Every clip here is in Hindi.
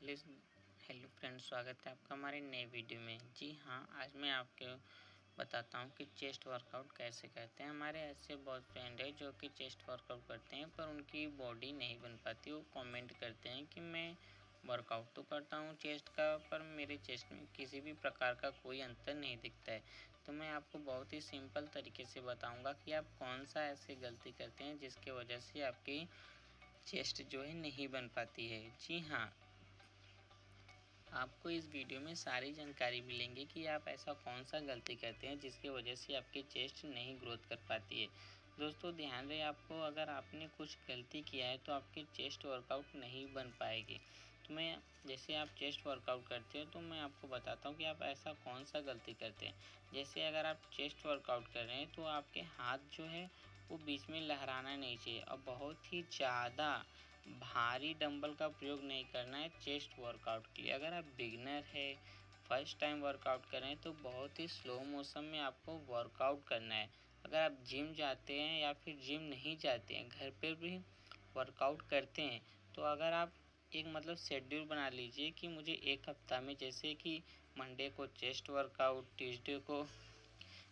प्लीज़ हेलो फ्रेंड्स, स्वागत है आपका हमारे नए वीडियो में। जी हाँ, आज मैं आपको बताता हूँ कि चेस्ट वर्कआउट कैसे करते हैं। हमारे ऐसे बहुत फ्रेंड है जो कि चेस्ट वर्कआउट करते हैं पर उनकी बॉडी नहीं बन पाती। वो कमेंट करते हैं कि मैं वर्कआउट तो करता हूँ चेस्ट का, पर मेरे चेस्ट में किसी भी प्रकार का कोई अंतर नहीं दिखता है। तो मैं आपको बहुत ही सिंपल तरीके से बताऊँगा कि आप कौन सा ऐसी गलती करते हैं जिसकी वजह से आपकी चेस्ट जो है नहीं बन पाती है। जी हाँ, आपको इस वीडियो में सारी जानकारी मिलेंगी कि आप ऐसा कौन सा गलती करते हैं जिसकी वजह से आपकी चेस्ट नहीं ग्रोथ कर पाती है। दोस्तों ध्यान रहे, आपको अगर आपने कुछ गलती किया है तो आपकी चेस्ट वर्कआउट नहीं बन पाएगी। तो मैं जैसे आप चेस्ट वर्कआउट करते हो तो मैं आपको बताता हूँ कि आप ऐसा कौन सा गलती करते हैं। जैसे अगर आप चेस्ट वर्कआउट कर रहे हैं तो आपके हाथ जो है वो बीच में लहराना नहीं चाहिए और बहुत ही ज़्यादा भारी डंबल का प्रयोग नहीं करना है चेस्ट वर्कआउट के लिए। अगर आप बिगिनर है, फर्स्ट टाइम वर्कआउट कर रहे हैं तो बहुत ही स्लो मोशन में आपको वर्कआउट करना है। अगर आप जिम जाते हैं या फिर जिम नहीं जाते हैं, घर पे भी वर्कआउट करते हैं, तो अगर आप एक शेड्यूल बना लीजिए कि मुझे एक हफ्ता में, जैसे कि मंडे को चेस्ट वर्कआउट, ट्यूसडे को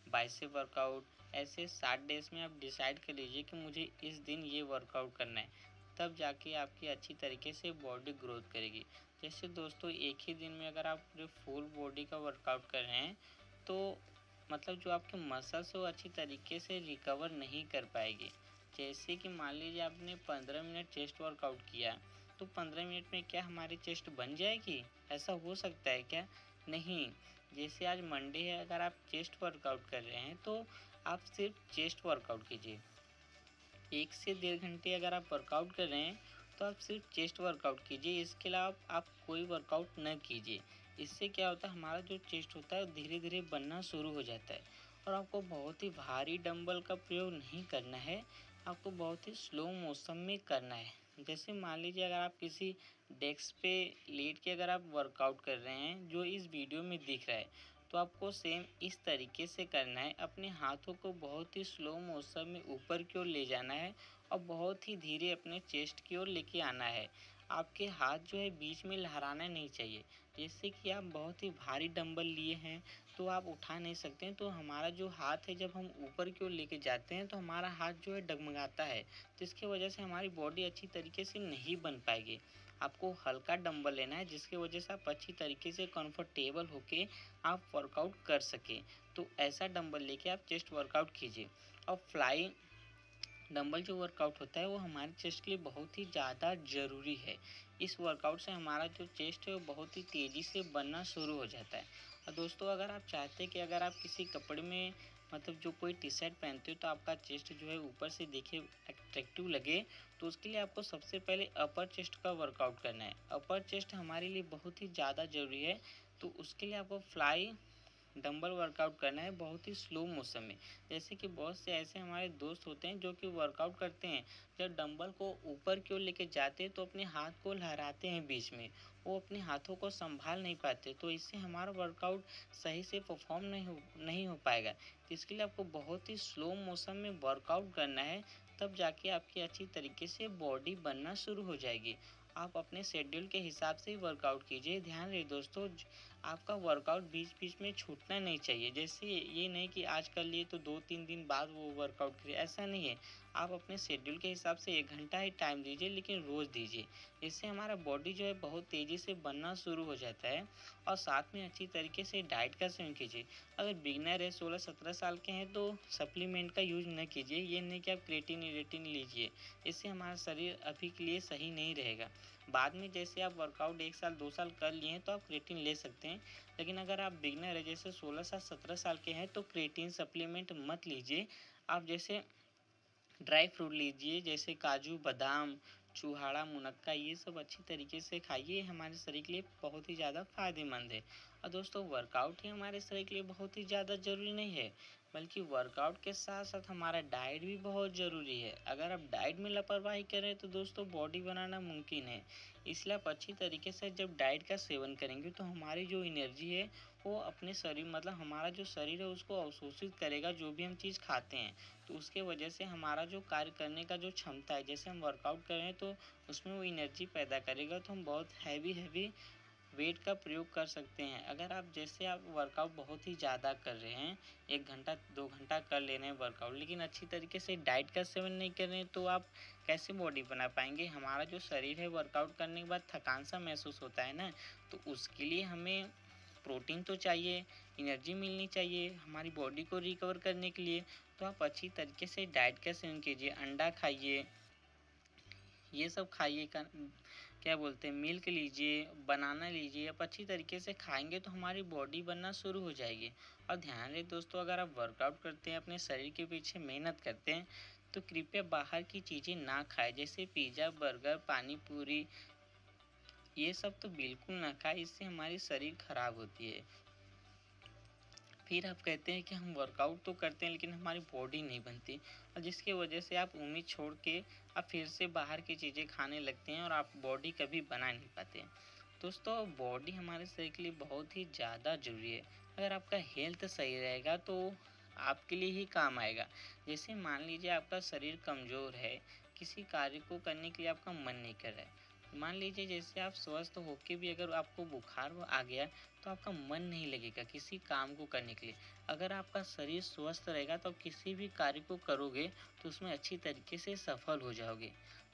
बाइसेप वर्कआउट, ऐसे 7 डेज़ में आप डिसाइड कर लीजिए कि मुझे इस दिन ये वर्कआउट करना है। तब जाके आपकी अच्छी तरीके से बॉडी ग्रोथ करेगी। जैसे दोस्तों एक ही दिन में अगर आप पूरे फुल बॉडी का वर्कआउट कर रहे हैं तो जो आपके मसल्स है वो अच्छी तरीके से रिकवर नहीं कर पाएगी। जैसे कि मान लीजिए आपने 15 मिनट चेस्ट वर्कआउट किया, तो 15 मिनट में क्या हमारी चेस्ट बन जाएगी? ऐसा हो सकता है क्या? नहीं। जैसे आज मंडे है, अगर आप चेस्ट वर्कआउट कर रहे हैं तो आप सिर्फ चेस्ट वर्कआउट कीजिए। 1 से 1.5 घंटे अगर आप वर्कआउट कर रहे हैं तो आप सिर्फ चेस्ट वर्कआउट कीजिए। इसके अलावा आप कोई वर्कआउट न कीजिए। इससे क्या होता है, हमारा जो चेस्ट होता है धीरे धीरे बनना शुरू हो जाता है। और आपको बहुत ही भारी डंबल का प्रयोग नहीं करना है, आपको बहुत ही स्लो मोशन में करना है। जैसे मान लीजिए अगर आप किसी डेस्क पे लेट के अगर आप वर्कआउट कर रहे हैं जो इस वीडियो में दिख रहा है, तो आपको सेम इस तरीके से करना है। अपने हाथों को बहुत ही स्लो मोशन में ऊपर की ओर ले जाना है और बहुत ही धीरे अपने चेस्ट की ओर लेके आना है। आपके हाथ जो है बीच में लहराना नहीं चाहिए। जैसे कि आप बहुत ही भारी डंबल लिए हैं तो आप उठा नहीं सकते हैं, तो हमारा जो हाथ है जब हम ऊपर की ओर लेके जाते हैं तो हमारा हाथ जो है डगमगाता है, तो इसकी वजह से हमारी बॉडी अच्छी तरीके से नहीं बन पाएगी। आपको हल्का डंबल लेना है जिसकी वजह से आप अच्छी तरीके से कंफर्टेबल होके आप वर्कआउट कर सकें। तो ऐसा डंबल लेके आप चेस्ट वर्कआउट कीजिए। और फ्लाई डंबल जो वर्कआउट होता है वो हमारे चेस्ट के लिए बहुत ही ज़्यादा ज़रूरी है। इस वर्कआउट से हमारा जो चेस्ट है वो बहुत ही तेज़ी से बनना शुरू हो जाता है। और दोस्तों अगर आप चाहते हैं कि अगर आप किसी कपड़े में जो कोई टी शर्ट पहनते हो तो आपका चेस्ट जो है ऊपर से दिखे, अट्रैक्टिव लगे, तो उसके लिए आपको सबसे पहले अपर चेस्ट का वर्कआउट करना है। अपर चेस्ट हमारे लिए बहुत ही ज़्यादा ज़रूरी है, तो उसके लिए आपको फ्लाई डंबल वर्कआउट करना है बहुत ही स्लो मोशन में। जैसे कि बहुत से ऐसे हमारे दोस्त होते हैं जो कि वर्कआउट करते हैं, जब डंबल को ऊपर की ओर लेके जाते हैं तो अपने हाथ को लहराते हैं बीच में, वो अपने हाथों को संभाल नहीं पाते, तो इससे हमारा वर्कआउट सही से परफॉर्म नहीं हो पाएगा। तो इसके लिए आपको बहुत ही स्लो मोशन में वर्कआउट करना है, तब जाके आपकी अच्छी तरीके से बॉडी बनना शुरू हो जाएगी। आप अपने शेड्यूल के हिसाब से ही वर्कआउट कीजिए। ध्यान रहे दोस्तों, आपका वर्कआउट बीच-बीच में छूटना नहीं चाहिए। जैसे ये नहीं कि आज कर लिए तो 2-3 दिन बाद वो वर्कआउट करिए, ऐसा नहीं है। आप अपने शेड्यूल के हिसाब से 1 घंटा ही टाइम दीजिए, लेकिन रोज़ दीजिए। इससे हमारा बॉडी जो है बहुत तेज़ी से बनना शुरू हो जाता है। और साथ में अच्छी तरीके से डाइट का सेवन कीजिए। अगर बिगिनर है, 16-17 साल के हैं, तो सप्लीमेंट का यूज़ न कीजिए। ये नहीं कि आप क्रिएटिन लीजिए, इससे हमारा शरीर अभी के लिए सही नहीं रहेगा। बाद में जैसे आप वर्कआउट 1 साल 2 साल कर लिए हैं तो आप क्रिएटिन ले सकते हैं। लेकिन अगर आप बिगिनर है, जैसे 16 साल 17 साल के हैं, तो क्रिएटिन सप्लीमेंट मत लीजिए। आप जैसे ड्राई फ्रूट लीजिए, जैसे काजू, बादाम, चूहाड़ा, मुनक्का, ये सब अच्छी तरीके से खाइए। हमारे शरीर के लिए बहुत ही ज़्यादा फ़ायदेमंद है। और दोस्तों वर्कआउट ही हमारे शरीर के लिए बहुत ही ज़्यादा ज़रूरी नहीं है। बल्कि वर्कआउट के साथ साथ हमारा डाइट भी बहुत ज़रूरी है। अगर आप डाइट में लापरवाही करें तो दोस्तों बॉडी बनाना मुमकिन है। इसलिए आप अच्छी तरीके से जब डाइट का सेवन करेंगे तो हमारी जो एनर्जी है वो अपने शरीर मतलब हमारा जो शरीर है उसको अवशोषित करेगा, जो भी हम चीज़ खाते हैं। तो उसके वजह से हमारा जो कार्य करने का जो क्षमता है, जैसे हम वर्कआउट कर रहे हैं तो उसमें वो एनर्जी पैदा करेगा, तो हम बहुत हैवी हैवी वेट का प्रयोग कर सकते हैं। अगर आप जैसे आप वर्कआउट बहुत ही ज़्यादा कर रहे हैं, 1 घंटा 2 घंटा कर ले रहे हैं वर्कआउट, लेकिन अच्छी तरीके से डाइट का सेवन नहीं कर रहे हैं तो आप कैसे बॉडी बना पाएंगे। हमारा जो शरीर है वर्कआउट करने के बाद थकान सा महसूस होता है ना, तो उसके लिए हमें प्रोटीन तो चाहिए, एनर्जी मिलनी चाहिए हमारी बॉडी को रिकवर करने के लिए। तो आप अच्छी तरीके से डाइट का सेवन कीजिए, अंडा खाइए, ये सब खाइए का क्या बोलते हैं, मिल्क लीजिए, बनाना लीजिए। आप अच्छी तरीके से खाएंगे तो हमारी बॉडी बनना शुरू हो जाएगी। और ध्यान रहे दोस्तों, अगर आप वर्कआउट करते हैं, अपने शरीर के पीछे मेहनत करते हैं, तो कृपया बाहर की चीज़ें ना खाएं, जैसे पिज़्ज़ा, बर्गर, पानी पूरी, ये सब तो बिल्कुल ना खाएं, इससे हमारी शरीर खराब होती है। फिर आप कहते हैं कि हम वर्कआउट तो करते हैं लेकिन हमारी बॉडी नहीं बनती, और जिसकी वजह से आप उम्मीद छोड़ के आप फिर से बाहर की चीज़ें खाने लगते हैं और आप बॉडी कभी बना नहीं पाते हैं। दोस्तों बॉडी हमारे शरीर के लिए बहुत ही ज़्यादा ज़रूरी है। अगर आपका हेल्थ सही रहेगा तो आपके लिए ही काम आएगा। जैसे मान लीजिए आपका शरीर कमज़ोर है, किसी कार्य को करने के लिए आपका मन नहीं कर रहा है। मान लीजिए जैसे आप स्वस्थ होके भी अगर आपको बुखार आ गया तो आपका मन नहीं लगेगा किसी काम को करने के लिए। अगर आपका शरीर स्वस्थ रहेगा तो आप किसी भी कार्य को करोगे तो उसमें अच्छी तरीके से सफल हो जाओगे।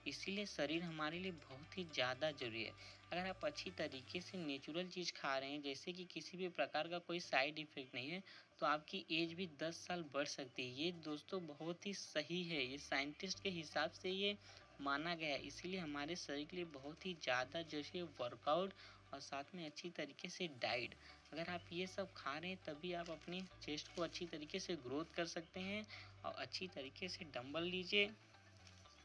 इसीलिए शरीर हमारे लिए बहुत ही ज़्यादा ज़रूरी है। अगर आप अच्छी तरीके से नेचुरल चीज़ खा रहे हैं, जैसे कि किसी भी प्रकार का कोई साइड इफ़ेक्ट नहीं है, तो आपकी एज भी 10 साल बढ़ सकती है। ये दोस्तों बहुत ही सही है, ये साइंटिस्ट के हिसाब से ये माना गया है। इसीलिए हमारे शरीर के लिए बहुत ही ज़्यादा जैसे वर्कआउट और साथ में अच्छी तरीके से डाइट, अगर आप ये सब खा रहे हैं तभी आप अपनी चेस्ट को अच्छी तरीके से ग्रोथ कर सकते हैं। और अच्छी तरीके से डंबल लीजिए,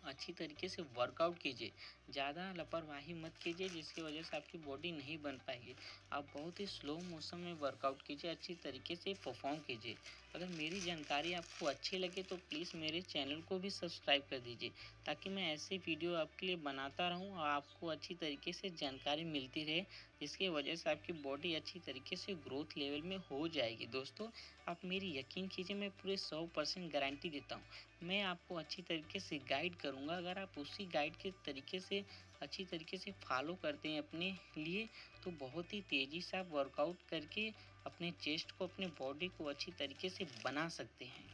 अच्छी तरीके से वर्कआउट कीजिए, ज़्यादा लापरवाही मत कीजिए जिसकी वजह से आपकी बॉडी नहीं बन पाएगी। आप बहुत ही स्लो मोशन में वर्कआउट कीजिए, अच्छी तरीके से परफॉर्म कीजिए। अगर मेरी जानकारी आपको अच्छी लगे तो प्लीज़ मेरे चैनल को भी सब्सक्राइब कर दीजिए, ताकि मैं ऐसे वीडियो आपके लिए बनाता रहूं और आपको अच्छी तरीके से जानकारी मिलती रहे, जिसकी वजह से आपकी बॉडी अच्छी तरीके से ग्रोथ लेवल में हो जाएगी। दोस्तों आप मेरी यकीन कीजिए, मैं पूरे 100% गारंटी देता हूँ। मैं आपको अच्छी तरीके से गाइड करूँगा, अगर आप उसी गाइड के तरीके से अच्छी तरीके से फॉलो करते हैं अपने लिए, तो बहुत ही तेज़ी से आप वर्कआउट करके अपने चेस्ट को, अपने बॉडी को अच्छी तरीके से बना सकते हैं।